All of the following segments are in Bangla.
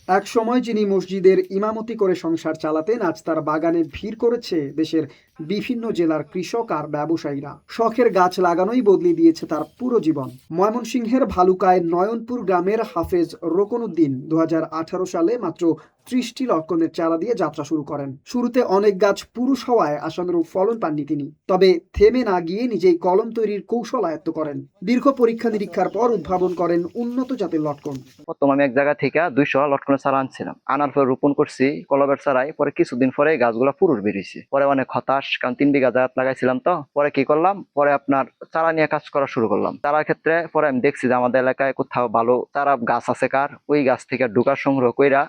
এক সময় যিনি মসজিদের ইমামতি করে সংসার চালাতেন, আজ তার বাগানে ভিড় করেছে দেশের বিভিন্ন জেলার কৃষক আর ব্যবসায়ীরা। শখের গাছ লাগানোই বদলে দিয়েছে তার পুরো জীবন। ময়মনসিংহের ভালুকায় নয়নপুর গ্রামের হাফেজ রোকনউদ্দিন 2018 সালে মাত্র 30টি লটকনের চারা দিয়ে যাত্রা শুরু করেন। শুরুতে অনেক গাছ পুরুষ হওয়ায় আশানুরূপ ফলন পাননি তিনি, তবে থেমে না গিয়ে নিজেই কলম তৈরির কৌশল আয়ত্ত করেন। দীর্ঘ পরীক্ষা নিরীক্ষার পর উদ্ভাবন করেন উন্নত জাতের লটকন। প্রথম আমি এক জায়গা থেকে 200 লটকনের চারা আনছিলাম, আনার পর রোপণ করছি কলবের চারাই। পরে কিছুদিন পরে গাছগুলা পুরুষ বেরিয়েছে। পরে অনেক হতাশ, কারণ 3 বিঘা জায়গা লাগাইছিলাম। তো পরে কি করলাম, পরে আপনার চারা নিয়ে কাজ করা শুরু করলাম। চারার ক্ষেত্রে পরে আমি দেখছি যে আমাদের এলাকায় কোথাও ভালো চারা গাছ আছে কার, ওই গাছ থেকে ডুকা সংগ্রহ কইরা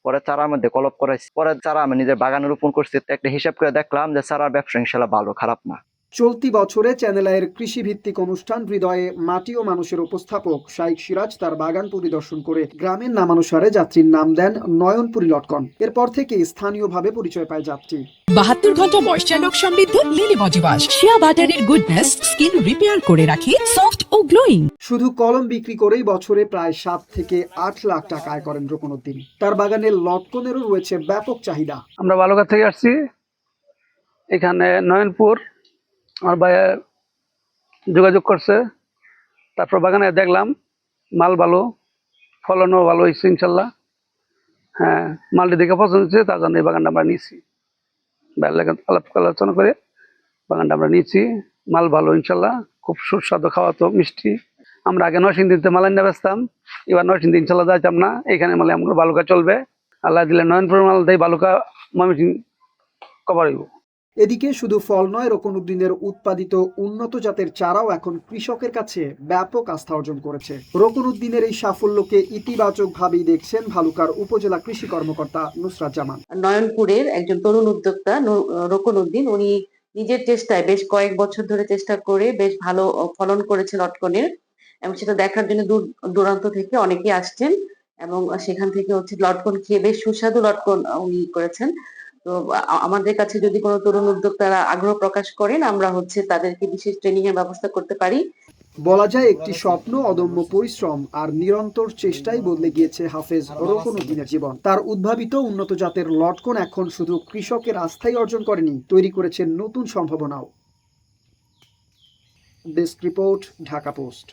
পরে চারার মধ্যে কলপ করাইছি। পরে চারা আমি নিজের বাগানে রোপণ করছি। একটা হিসাব করে দেখলাম যে চারার ব্যবসা ইনশাল্লাহ ভালো, খারাপ না। চলতি বছরে চ্যানেল আইয়ের কৃষিভিত্তিক অনুষ্ঠান হৃদয়ে মাটি ও মানুষের উপস্থাপক শাইখ সিরাজ তার বাগান পরিদর্শন করে গ্রামের নামানুসারে যাত্রীর নাম দেন নয়নপুরি লটকন। এরপর থেকে স্থানীয়ভাবে পরিচয় পায় যাত্রী। 72 ঘন্টা ময়েশ্চার লক সমৃদ্ধ লিলি বডি ওয়াশ, শিয়া বাটারের গুডনেস স্কিন রিপেয়ার করে রাখে সফট ও গ্লোয়িং। শুধু কলম বিক্রি করেই বছরে প্রায় 7 থেকে 8 লাখ টাকা আয় করেন রোকনউদ্দিন। তার বাগানের লটকনেরও রয়েছে ব্যাপক চাহিদা। আমরা বালুঘাট থেকে আসছি, এখানে নয়নপুর আমার ভাই যোগাযোগ করছে। তারপর বাগানে দেখলাম মাল ভালো, ফলনও ভালো হয়েছে ইনশাল্লাহ। হ্যাঁ, মালটি দেখে পছন্দ হচ্ছে, তার জন্য এই বাগানটা আমরা নিয়েছি। আলাপ আলোচনা করে বাগানটা আমরা নিয়েছি। মাল ভালো ইনশাল্লাহ, খুব সুস্বাদু, খাওয়া তো মিষ্টি। আমরা আগে নরসিংদীতে মাল এনে বেচতাম, এবার নরসিংদী ইনশাল্লাহ যাইতাম না, এখানে মালে আমরা বালুকা চলবে। আল্লাহ দিলে নয়নপুর মাল দেয়, বালুকা ময়মনসিংহ কভার হইব। এদিকে শুধু ফল নয়, রোকনউদ্দিনের উৎপাদিত উন্নত জাতের চারাও এখন কৃষকের কাছে ব্যাপক আস্থা অর্জন করেছে। রোকনউদ্দিনের এই সাফল্যকে ইতিবাচকভাবেই দেখছেন ভালুকার উপজেলা কৃষি কর্মকর্তা নুসরাত জামান। নয়নপুরের একজন তরুণ উদ্যোক্তা রোকনউদ্দিন, উনি নিজের চেষ্টায় বেশ কয়েক বছর ধরে চেষ্টা করে বেশ ভালো ফলন করেছে লটকনের, এবং সেটা দেখার জন্য দূর দূরান্ত থেকে অনেকে আসছেন, এবং সেখান থেকে লটকন খেয়ে বেশ সুস্বাদু লটকন উনি করেছেন। তো আমাদের কাছে যদি কোনো তরুণ উদ্যোক্তারা আগ্রহ প্রকাশ করেন, আমরা তাদেরকে বিশেষ ট্রেনিং এর ব্যবস্থা করতে পারি। বলা যায়, একটি স্বপ্ন, অদম্য পরিশ্রম আর নিরন্তর চেষ্টাই বদলে গিয়েছে হাফেজ রোকনউদ্দিনের জীবন। তার উদ্ভাবিত উন্নত জাতের লটকন এখন শুধু কৃষকের আস্থাই অর্জন করেনি, তৈরি করেছে নতুন সম্ভাবনাও। Desk report, Dhaka post.